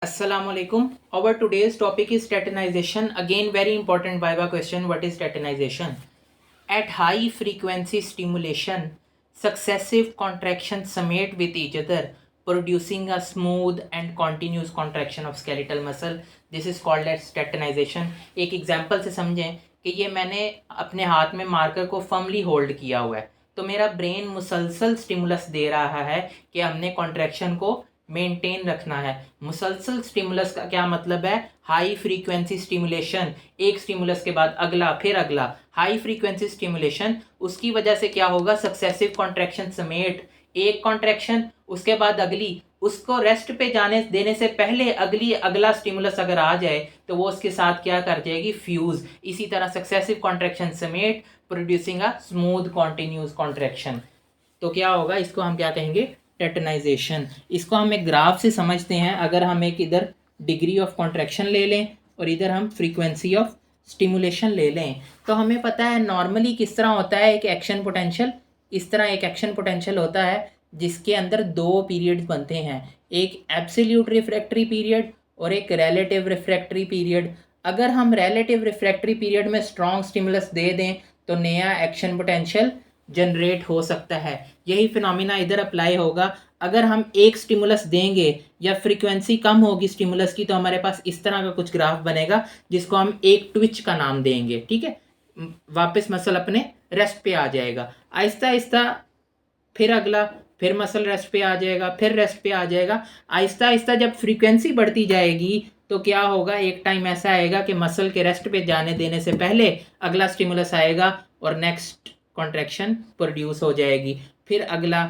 Assalamualaikum. Our today's topic is tetanization. Again, very important Viva question. What is tetanization? At high frequency stimulation, successive contractions summate with each other, producing a smooth and continuous contraction of skeletal muscle. This is called as tetanization. एक example से समझें कि ये मैंने अपने हाथ में marker को फर्मली होल्ड किया हुआ है, तो मेरा ब्रेन मुसलसल स्टिमुलस दे रहा है कि हमने कॉन्ट्रैक्शन को मेंटेन रखना है। मुसलसल स्टिमुलस का क्या मतलब है? हाई फ्रीक्वेंसी स्टिमुलेशन, एक स्टिमुलस के बाद अगला फिर अगला, हाई फ्रीक्वेंसी स्टिमुलेशन। उसकी वजह से क्या होगा? सक्सेसिव कॉन्ट्रैक्शन समेट, एक कॉन्ट्रैक्शन उसके बाद अगली, उसको रेस्ट पे जाने देने से पहले अगला स्टिमुलस अगर आ जाए तो वो उसके साथ क्या कर जाएगी? फ्यूज। इसी तरह सक्सेसिव कॉन्ट्रैक्शन समेट producing a smooth continuous contraction. तो क्या होगा? इसको हम क्या कहेंगे? टेटनाइजेशन। इसको हम एक ग्राफ से समझते हैं। अगर हम एक इधर डिग्री ऑफ कॉन्ट्रैक्शन ले लें और इधर हम फ्रीक्वेंसी ऑफ स्टिमुलेशन ले लें, तो हमें पता है नॉर्मली किस तरह होता है एक एक्शन पोटेंशियल। इस तरह एक एक्शन पोटेंशियल होता है जिसके अंदर दो पीरियड्स बनते हैं, एक एब्सोल्यूट रिफ्रैक्टरी पीरियड और एक रिलेटिव रिफ्रैक्टरी पीरियड। अगर हम रिलेटिव रिफ्रैक्टरी पीरियड में स्ट्रॉन्ग स्टिमुलस दे दें तो नया एक्शन पोटेंशियल जनरेट हो सकता है। यही फिनोमिना इधर अप्लाई होगा। अगर हम एक स्टिमुलस देंगे या फ्रीक्वेंसी कम होगी स्टिमुलस की, तो हमारे पास इस तरह का कुछ ग्राफ बनेगा जिसको हम एक ट्विच का नाम देंगे। ठीक है, वापस मसल अपने रेस्ट पे आ जाएगा। आहिस्ता आहिस्ता फिर अगला, फिर मसल रेस्ट पे आ जाएगा, फिर रेस्ट पे आ जाएगा। आहिस्ता आहिस्ता जब फ्रीक्वेंसी बढ़ती जाएगी तो क्या होगा? एक टाइम ऐसा आएगा कि मसल के रेस्ट पे जाने देने से पहले अगला स्टिमुलस आएगा और नेक्स्ट कॉन्ट्रैक्शन प्रोड्यूस हो जाएगी, फिर अगला,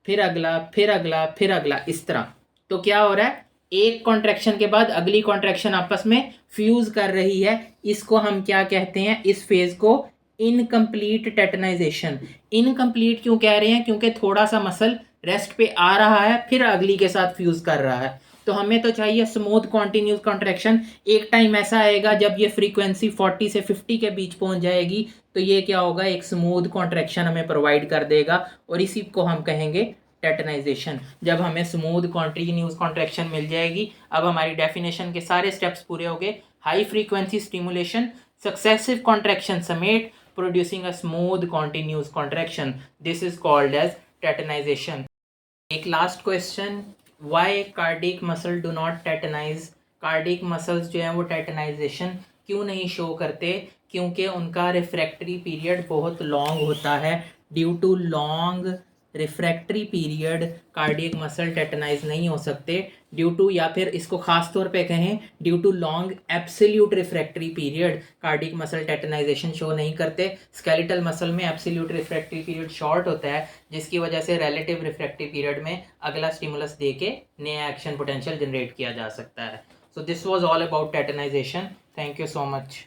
फिर अगला, फिर अगला, फिर अगला, इस तरह। तो क्या हो रहा है? एक कॉन्ट्रैक्शन के बाद अगली कॉन्ट्रैक्शन आपस में फ्यूज कर रही है। इसको हम क्या कहते हैं? इस फेज को इनकम्प्लीट टेटनाइजेशन। इनकम्प्लीट क्यों कह रहे हैं? क्योंकि थोड़ा सा मसल रेस्ट पे आ रहा है फिर अगली के साथ फ्यूज कर रहा है। तो हमें तो चाहिए स्मूथ कॉन्टिन्यूस कॉन्ट्रैक्शन। एक टाइम ऐसा आएगा जब ये फ्रीक्वेंसी 40 से 50 के बीच पहुंच जाएगी तो ये क्या होगा? एक स्मूथ कॉन्ट्रैक्शन हमें प्रोवाइड कर देगा और इसी को हम कहेंगे टेटनाइजेशन। जब हमें स्मूथ कॉन्टिन्यूस कॉन्ट्रैक्शन मिल जाएगी, अब हमारी डेफिनेशन के सारे स्टेप्स पूरे हो गए। High frequency stimulation, successive contraction समेट producing a smooth continuous contraction. This is called as tetanization. एक last question, why cardiac muscle do not tetanize? Cardiac muscles जो हैं वो टेटनाइजेशन क्यों नहीं शो करते? क्योंकि उनका रिफ्रैक्टरी पीरियड बहुत लॉन्ग होता है। Due to long refractory period cardiac muscle tetanize नहीं हो सकते। ड्यू टू, या फिर इसको खास तौर पे कहें, due to long absolute refractory period cardiac muscle tetanization show नहीं करते। स्केलेटल मसल में एब्सोल्यूट रिफ्रैक्टरी पीरियड शॉर्ट होता है जिसकी वजह से रिलेटिव रिफ्रैक्टरी पीरियड में अगला स्टिमुलस दे के नया एक्शन पोटेंशियल जनरेट किया जा सकता है। So this was all about tetanization. Thank you so much.